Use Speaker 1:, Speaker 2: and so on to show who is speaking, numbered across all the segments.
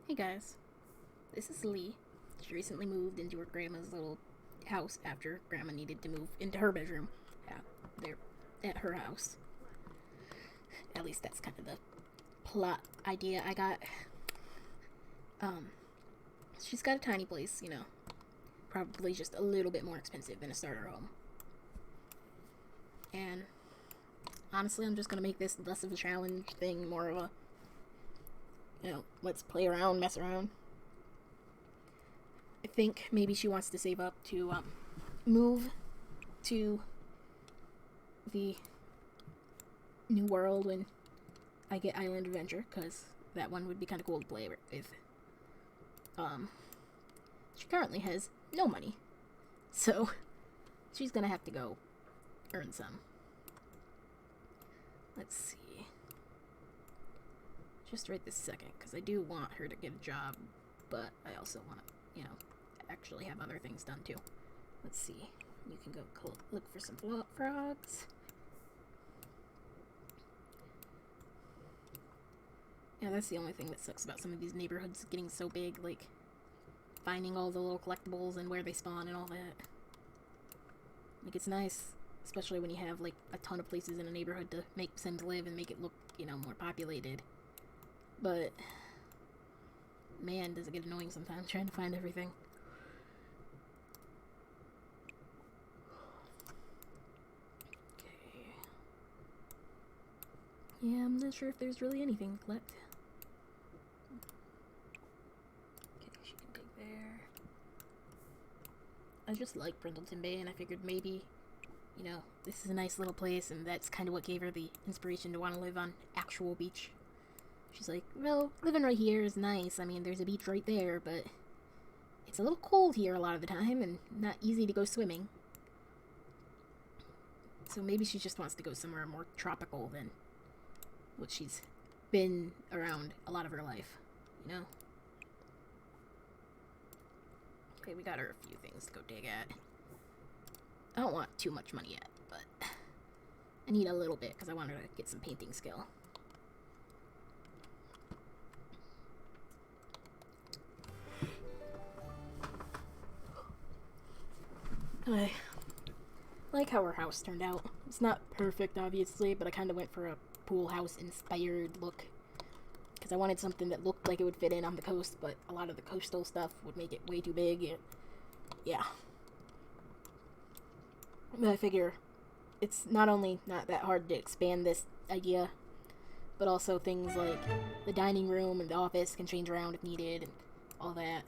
Speaker 1: Hey guys, this is Lee. She recently moved into her grandma's little house after grandma needed to move into her bedroom. Yeah, they're at her house. At least that's kind of the plot idea I got. Um, she's got a tiny place, probably just a little bit more expensive than a starter home. And honestly, I'm just gonna make this less of a challenge thing, more of a, let's play around, mess around. I think maybe she wants to save up to move to the new world when I get Island Adventure, because that one would be kind of cool to play with. She currently has no money, so she's gonna have to go earn some. Let's see. Just right this second, because I do want her to get a job, but I also want to, actually have other things done too. Let's see. You can go look for some frogs. Yeah, that's the only thing that sucks about some of these neighborhoods getting so big, like finding all the little collectibles and where they spawn and all that. Like, it's nice, especially when you have like a ton of places in a neighborhood to make Sims live and make it look, more populated. But man, does it get annoying sometimes trying to find everything. Okay. Yeah, I'm not sure if there's really anything to collect. Okay, she can dig there. I just like Brindleton Bay, and I figured maybe, this is a nice little place, and that's kind of what gave her the inspiration to want to live on actual beach. She's like, well, living right here is nice. I mean, there's a beach right there, but it's a little cold here a lot of the time and not easy to go swimming. So maybe she just wants to go somewhere more tropical than what she's been around a lot of her life, Okay, we got her a few things to go dig at. I don't want too much money yet, but I need a little bit because I want her to get some painting skill. I like how her house turned out. It's not perfect, obviously, but I kind of went for a pool house inspired look because I wanted something that looked like it would fit in on the coast, but a lot of the coastal stuff would make it way too big. Yeah. But I figure it's not only not that hard to expand this idea, but also things like the dining room and the office can change around if needed, and all that.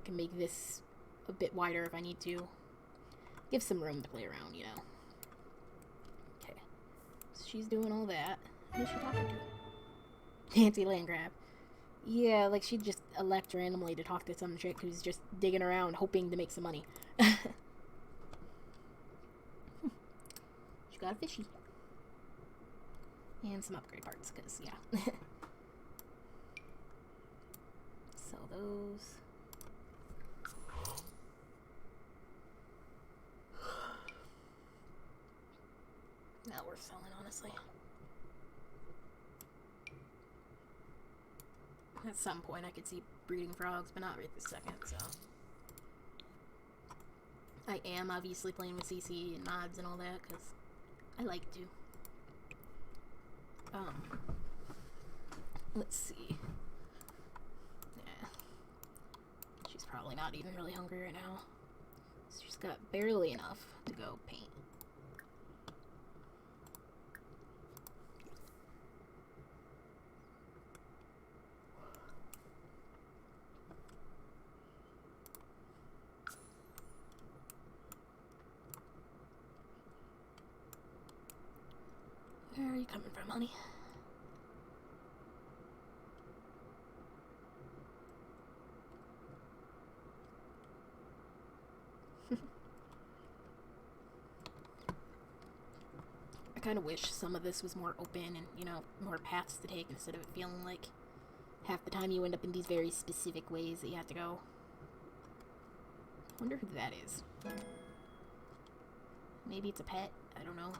Speaker 1: Can make this a bit wider if I need to. Give some room to play around, Okay. So she's doing all that. Who's she talking to? Nancy Landgrab. Yeah, like she'd just elect randomly to talk to some chick who's just digging around hoping to make some money. She got a fishy. And some upgrade parts, because, yeah. Sell those. Not worth selling, honestly. At some point I could see breeding frogs, but not right this second, so. I am obviously playing with CC and mods and all that, because I like to. Let's see. Yeah. She's probably not even really hungry right now. She's got barely enough to go paint. Where are you coming from, honey? I kind of wish some of this was more open and, more paths to take instead of it feeling like half the time you end up in these very specific ways that you have to go. Wonder who that is. Maybe it's a pet? I don't know.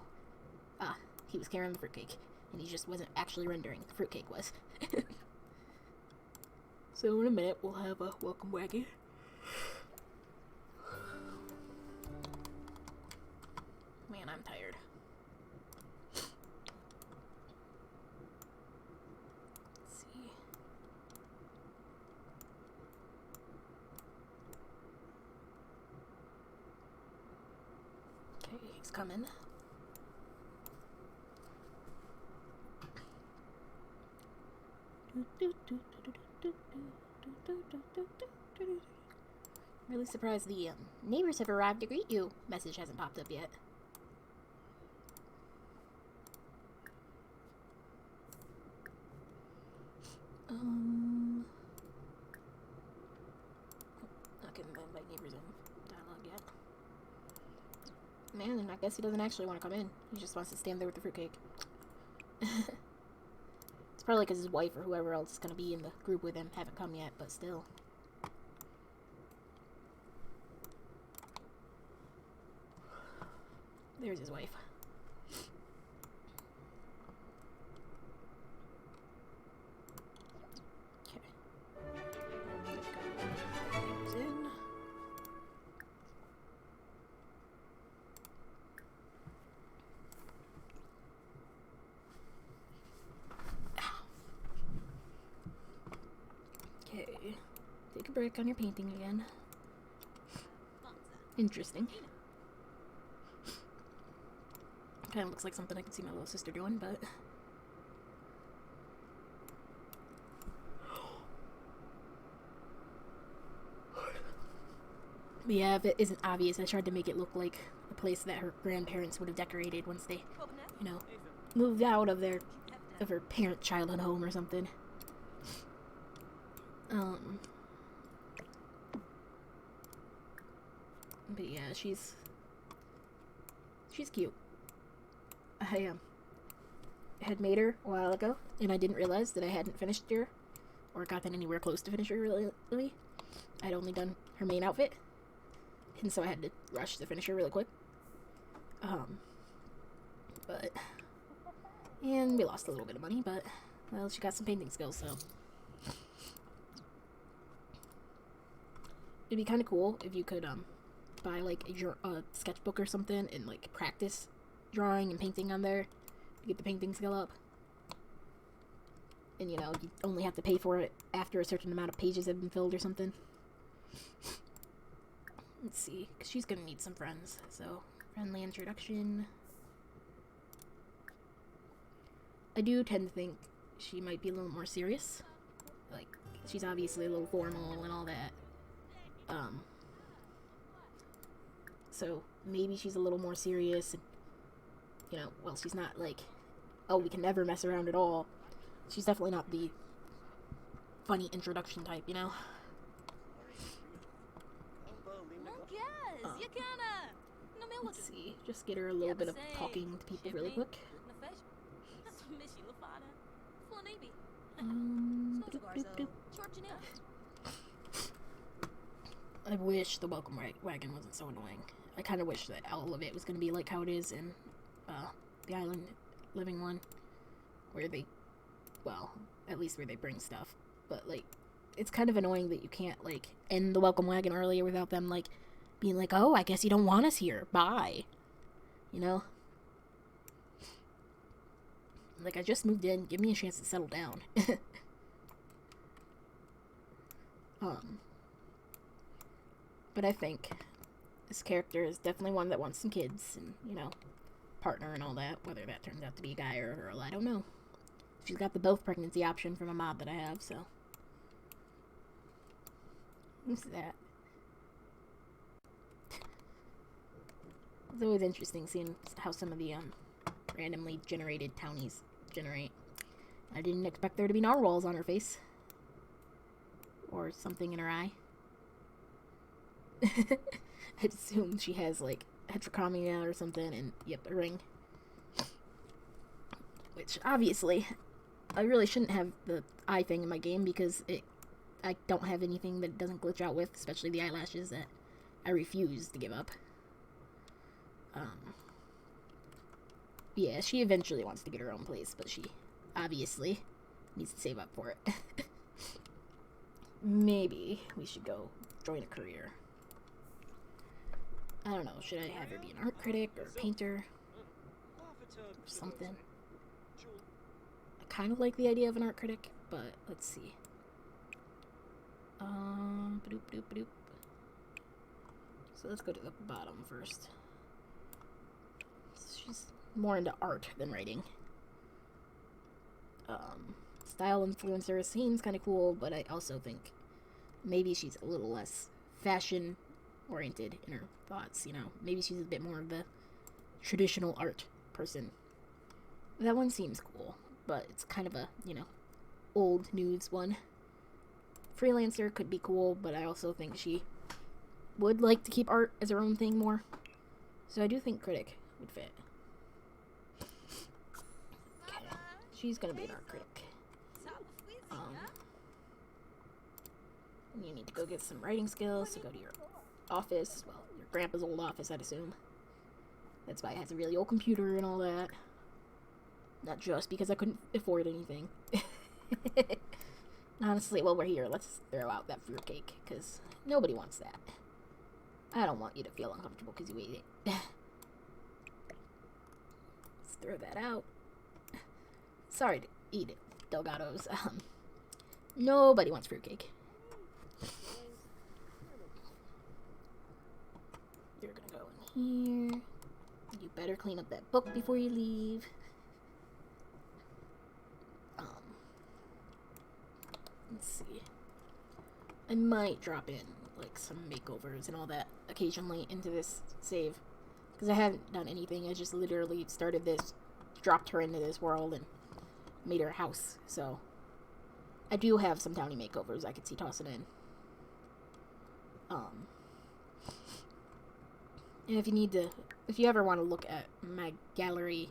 Speaker 1: Ah, he was carrying the fruitcake, and he just wasn't actually rendering. The fruitcake was. So in a minute, we'll have a welcome wagon. Man, I'm tired. Let's see. Okay, he's coming. Really surprised the neighbors have arrived to greet you. Message hasn't popped up yet. Not getting invite neighbors in dialogue yet. Man, I guess he doesn't actually want to come in. He just wants to stand there with the fruitcake. It's probably because his wife or whoever else is going to be in the group with him haven't come yet, but still. There's his wife. Okay. He's in. Okay. Take a break on your painting again. Interesting. Kind of looks like something I can see my little sister doing, but... But yeah, if it isn't obvious, I tried to make it look like a place that her grandparents would have decorated once they, you know, moved out of her parent-childhood home or something. But yeah, she's cute. I had made her a while ago, and I didn't realize that I hadn't finished her, or gotten anywhere close to finish her, really. I'd only done her main outfit, and so I had to rush to finish her really quick. And we lost a little bit of money, but, well, she got some painting skills, so. It'd be kind of cool if you could, buy, like, a sketchbook or something, and, like, practice drawing and painting on there to get the painting skill up. And, you know, you only have to pay for it after a certain amount of pages have been filled or something. Let's see, because she's gonna need some friends, so friendly introduction. I do tend to think she might be a little more serious. Like, she's obviously a little formal and all that. So maybe she's a little more serious and, you know, well, she's not like, oh, we can never mess around at all. She's definitely not the funny introduction type, you know? Let's see, just get her a little bit of talking to people really quick. I wish the welcome wagon wasn't so annoying. I kind of wish that all of it was going to be like how it is in the island living one, where they, well, at least where they bring stuff. But, like, it's kind of annoying that you can't, like, end the welcome wagon earlier without them, like, being like, oh, I guess you don't want us here. Bye. You know? Like, I just moved in. Give me a chance to settle down. But I think this character is definitely one that wants some kids and, you know, partner and all that. Whether that turns out to be a guy or a girl, I don't know. She's got the both pregnancy option from a mod that I have, so. Who's that? It's always interesting seeing how some of the randomly generated townies generate. I didn't expect there to be narwhals on her face. Or something in her eye. I'd assume she has, like, heterochromia or something, and, yep, a ring. Which, obviously, I really shouldn't have the eye thing in my game, because I don't have anything that it doesn't glitch out with, especially the eyelashes that I refuse to give up. Yeah, she eventually wants to get her own place, but she obviously needs to save up for it. maybe we should go join a career. I don't know, should I have her be an art critic or a painter? Or something. I kind of like the idea of an art critic, but let's see. Ba-doop, ba-doop, ba-doop. So let's go to the bottom first. She's more into art than writing. Style influencer seems kind of cool, but I also think maybe she's a little less fashion oriented in her thoughts, you know. Maybe she's a bit more of the traditional art person. That one seems cool, but it's kind of a, you know, old news one. Freelancer could be cool, but I also think she would like to keep art as her own thing more. So I do think critic would fit. Okay, she's gonna be an art critic. You need to go get some writing skills, so go to your office, well, your grandpa's old office, I'd assume. That's why it has a really old computer and all that. Not just because I couldn't afford anything. Honestly, while we're here, let's throw out that fruitcake, because nobody wants that. I don't want you to feel uncomfortable because you ate it. Let's throw that out. Sorry to eat it, Delgados. Nobody wants fruitcake. You're gonna go in here. You better clean up that book before you leave. Let's see. I might drop in like some makeovers and all that occasionally into this save, because I haven't done anything. I just literally started this, dropped her into this world, and made her a house. So I do have some townie makeovers I could see tossing in. And if you ever want to look at my gallery,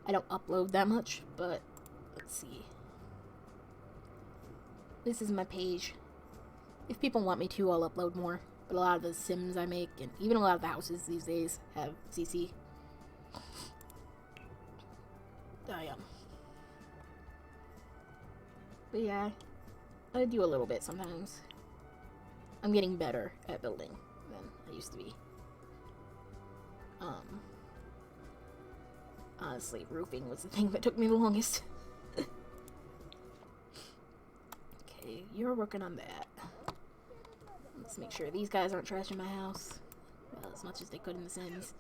Speaker 1: I don't upload that much, but let's see. This is my page. If people want me to, I'll upload more. But a lot of the Sims I make, and even a lot of the houses these days, have CC. But yeah, I do a little bit sometimes. I'm getting better at building than I used to be. Honestly, roofing was the thing that took me the longest. Okay, you're working on that. Let's make sure these guys aren't trashing my house. Well, as much as they could in The Sims.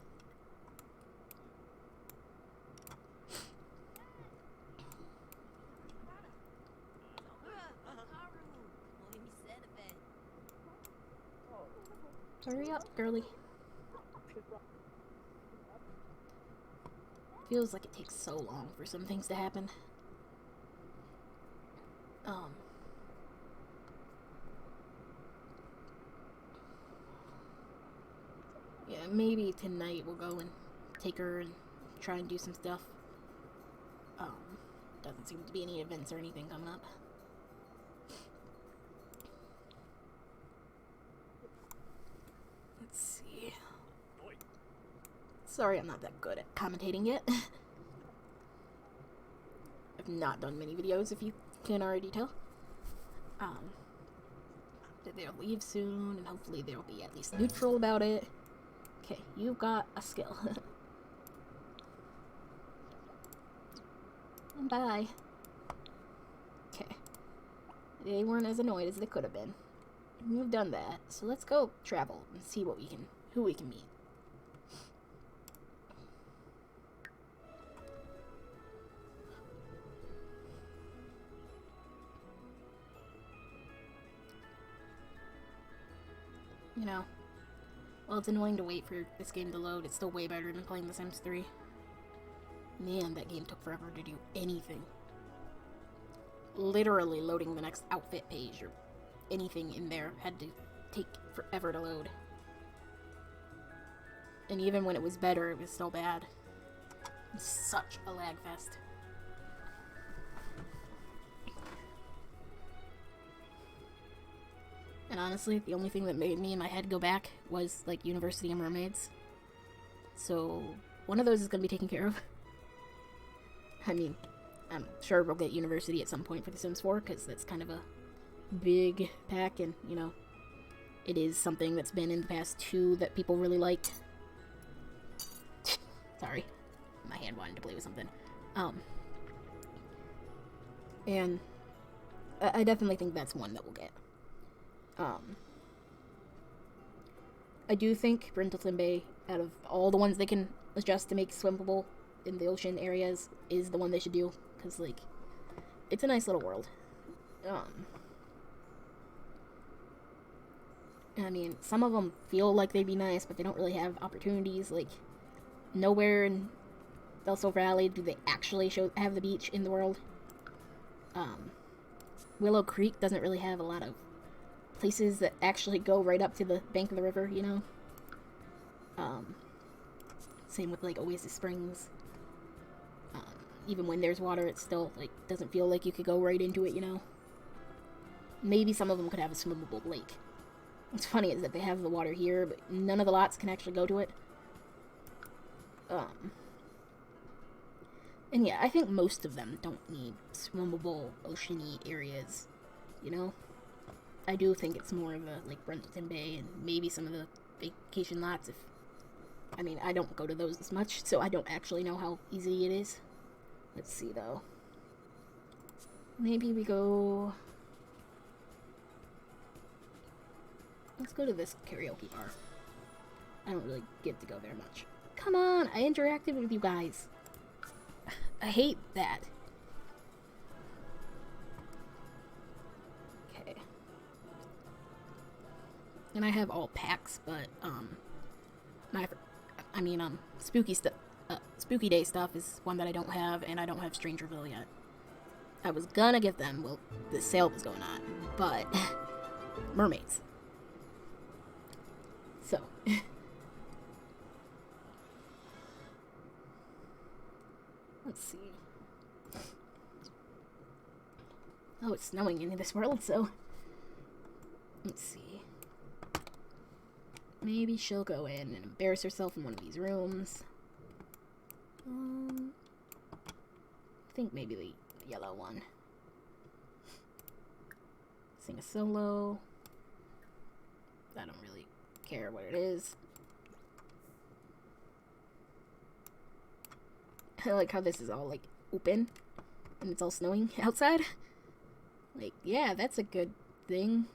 Speaker 1: Hurry up, girly. Feels like it takes so long for some things to happen. Yeah, maybe tonight we'll go and take her and try and do some stuff. Doesn't seem to be any events or anything coming up. Let's see. Sorry I'm not that good at commentating yet. I've not done many videos, if you can already tell. They'll leave soon, and hopefully they'll be at least neutral about it. Okay, you've got a skill. Bye. Okay. They weren't as annoyed as they could have been. You've done that, so let's go travel and see who we can meet. You know, while it's annoying to wait for this game to load, it's still way better than playing The Sims 3. Man, that game took forever to do anything. Literally loading the next outfit page or anything in there had to take forever to load. And even when it was better, it was still bad. It's such a lag fest. And honestly, the only thing that made me in my head go back was, like, University and Mermaids. So, one of those is going to be taken care of. I mean, I'm sure we'll get University at some point for The Sims 4, because that's kind of a big pack, and, you know, it is something that's been in the past 2 that people really liked. Sorry. My hand wanted to play with something. And I definitely think that's one that we'll get. I do think Brindleton Bay, out of all the ones they can adjust to make swimmable in the ocean areas, is the one they should do, because, like, it's a nice little world. I mean, some of them feel like they'd be nice, but they don't really have opportunities. Like, nowhere in Del Sol Valley do they actually have the beach in the world. Willow Creek doesn't really have a lot of places that actually go right up to the bank of the river, you know? Same with, like, Oasis Springs. Even when there's water, it still, like, doesn't feel like you could go right into it, you know? Maybe some of them could have a swimmable lake. What's funny is that they have the water here, but none of the lots can actually go to it. And yeah, I think most of them don't need swimmable, oceany areas, you know? I do think it's more of a, like, Brundleton Bay and maybe some of the vacation lots. I mean, I don't go to those as much, so I don't actually know how easy it is. Let's see, though. Maybe we go... Let's go to this karaoke bar. I don't really get to go there much. Come on, I interacted with you guys. I hate that. Okay. And I have all packs, but, Spooky Day stuff is one that I don't have, and I don't have Strangerville yet. I was gonna get them while the sale was going on, but Mermaids. So, let's see. Oh, it's snowing in this world, so let's see. Maybe she'll go in and embarrass herself in one of these rooms. I think maybe the yellow one. Sing a solo. I don't really care what it is. I like how this is all, like, open and it's all snowing outside. Like, yeah, that's a good thing.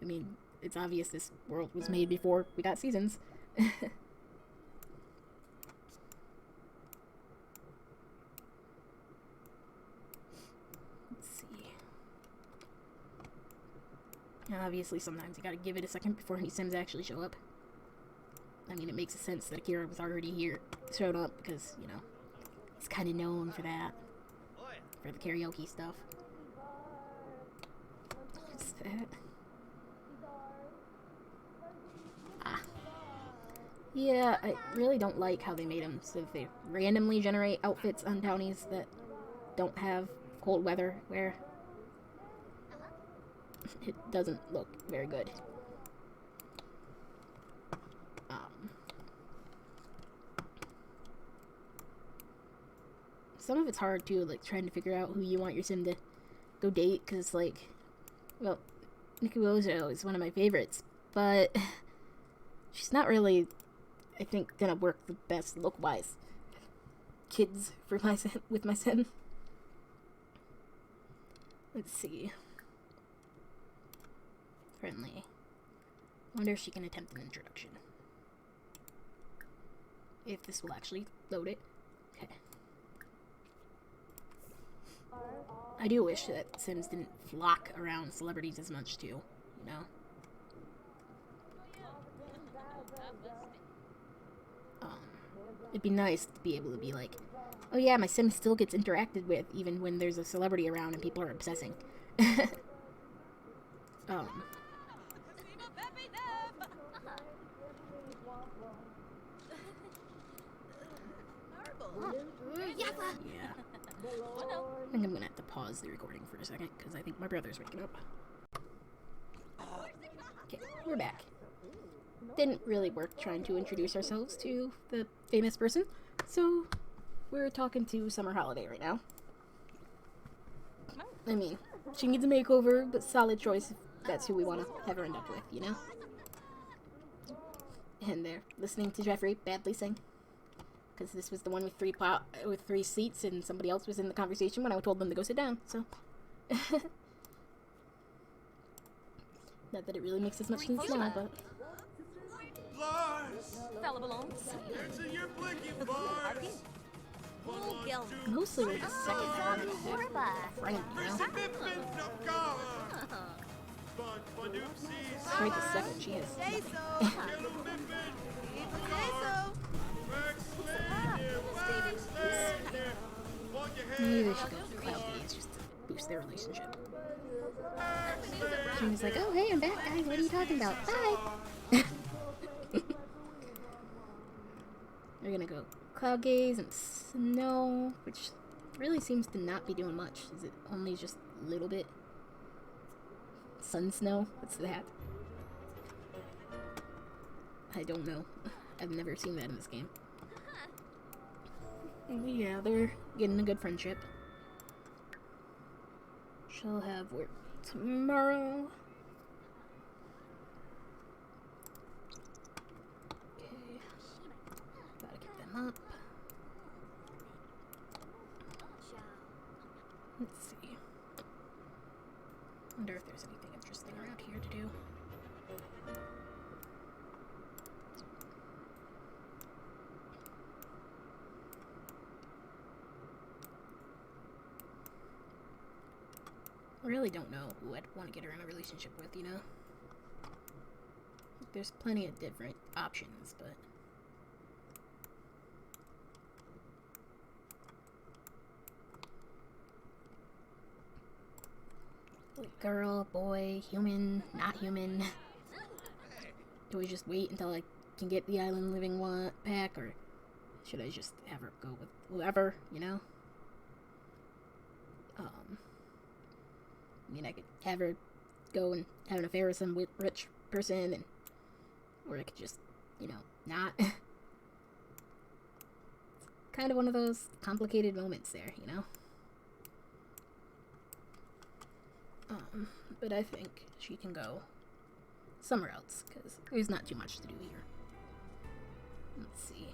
Speaker 1: I mean, it's obvious this world was made before we got seasons. Let's see. Obviously, sometimes you gotta give it a second before any Sims actually show up. I mean, it makes sense that Akira was already here, showed up, because, you know, he's kind of known for that. For the karaoke stuff. What's that? Ah. Yeah, I really don't like how they made them so that they randomly generate outfits on townies that don't have cold weather wear. It doesn't look very good. Some of it's hard too, like trying to figure out who you want your sim to go date, because, like, well, Makeovers is one of my favorites, but she's not really, I think, gonna work the best look-wise. Kids for my sim, with my sim. Let's see. Friendly. Wonder if she can attempt an introduction. If this will actually load it. Okay. I do wish that Sims didn't flock around celebrities as much too, you know? It'd be nice to be able to be like, oh yeah, my sim still gets interacted with even when there's a celebrity around and people are obsessing. Yeah. I think I'm gonna have to pause the recording for a second, because I think my brother's waking up. Okay, we're back. Didn't really work trying to introduce ourselves to the famous person, so we're talking to Summer Holiday right now. I mean, She needs a makeover, but solid choice if that's who we want to have her end up with, you know? And they're listening to Jeffrey badly sing. Because this was the one with three seats, and somebody else was in the conversation when I told them to go sit down, so... Not that it really makes as much sense now, but...
Speaker 2: Fella belongs.
Speaker 1: Mostly we're just second friend, you know? Right this second, she has maybe they should go to Cloud Beads just to boost their relationship. She was like, oh hey, I'm back guys, what are you talking about? Bye! We're gonna go Cloud Gaze and Snow, which really seems to not be doing much. Is it only just a little bit? Sun Snow? What's that? I don't know. I've never seen that in this game. Yeah, they're getting a good friendship. She'll have work tomorrow. Okay. Gotta get them up. Let's see. Wonder if there's anything interesting around here to do. I really don't know who I'd want to get her in a relationship with, you know? There's plenty of different options, but... like girl, boy, human, not human. Do we just wait until I can get the Island Living one pack, or should I just have her go with whoever, you know? I mean, I could have her go and have an affair with some rich person, and or I could just, you know, not. It's kind of one of those complicated moments there, you know? But I think she can go somewhere else, because there's not too much to do here. Let's see.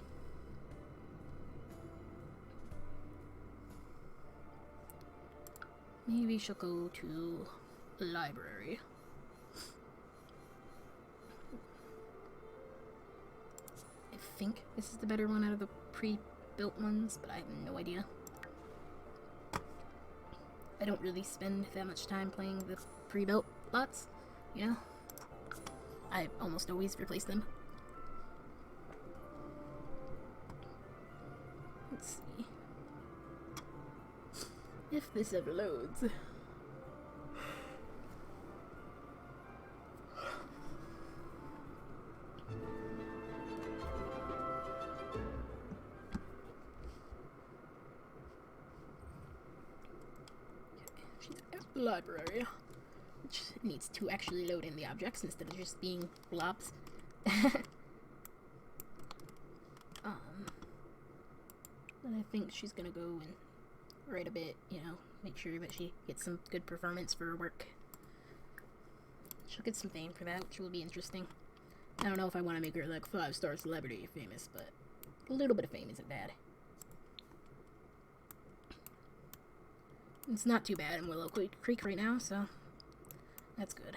Speaker 1: Maybe she'll go to the library. I think this is the better one out of the pre-built ones, but I have no idea. I don't really spend that much time playing the pre-built lots, you know? I almost always replace them. Let's see. If this ever loads. She's at the library, which needs to actually load in the objects instead of just being blobs. But I think she's gonna go and write a bit, you know, make sure that she gets some good performance for her work. She'll get some fame for that, which will be interesting. I don't know if I want to make her like 5-star celebrity famous, but a little bit of fame isn't bad. It's not too bad in Willow Creek right now, so that's good.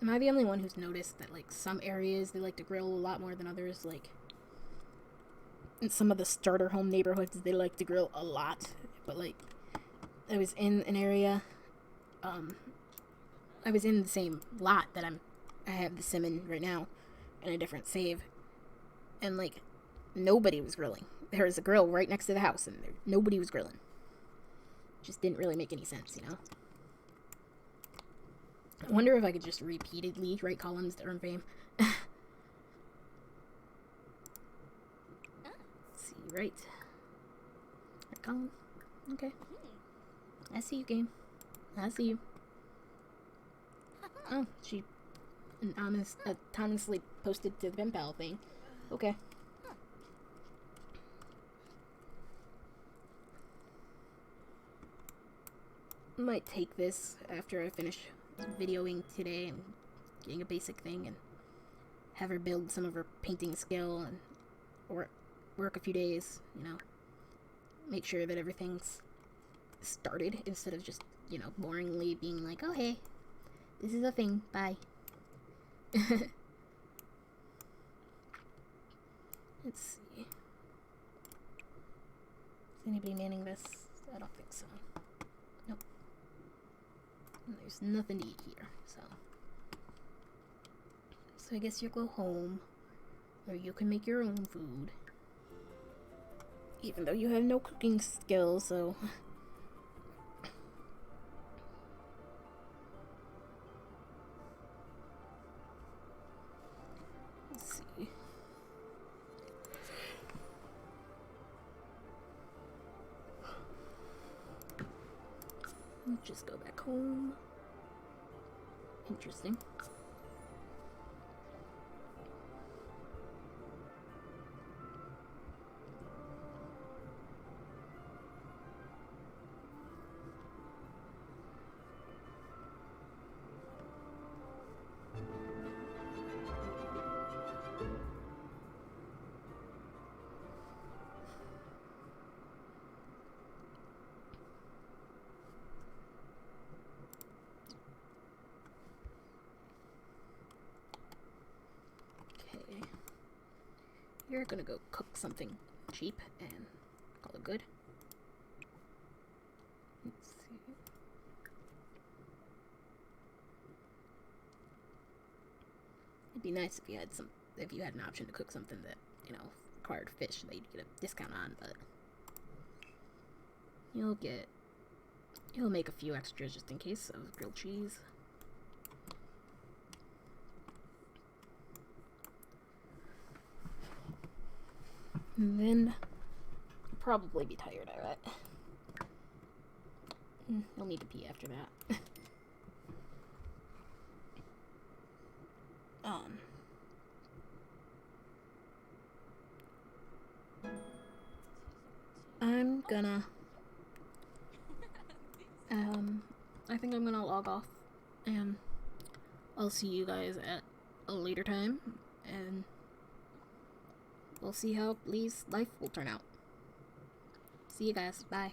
Speaker 1: Am I the only one who's noticed that, like, some areas they like to grill a lot more than others? Like, in some of the starter home neighborhoods, they like to grill a lot. But, like, I was in an area, I was in the same lot that I have the sim in right now, in a different save. And, like, nobody was grilling. There was a grill right next to the house, and nobody was grilling. Just didn't really make any sense, you know? I wonder if I could just repeatedly write columns to earn fame. Let's see, right column. Okay. I see you, game. I see you. Oh, she anonymously posted to the pen pal thing. Okay. might take this after I finish videoing today and getting a basic thing, and have her build some of her painting skill, and or work a few days, make sure that everything's started instead of just, boringly being like, oh hey, this is a thing, bye. Let's see. Is anybody manning this? I don't think so. Nope. And there's nothing to eat here, so I guess you'll go home, or you can make your own food. Even though you have no cooking skills, so... Let's see. Let's just go back home. Interesting. You're gonna go cook something cheap and call it good. Let's see. It'd be nice if you had an option to cook something that, required fish that you'd get a discount on, but you'll make a few extras just in case of grilled cheese. And then you'll probably be tired, I bet. You'll need to pee after that. I'm gonna I think I'm gonna log off, and I'll see you guys at a later time, and we'll see how Lee's life will turn out. See you guys. Bye.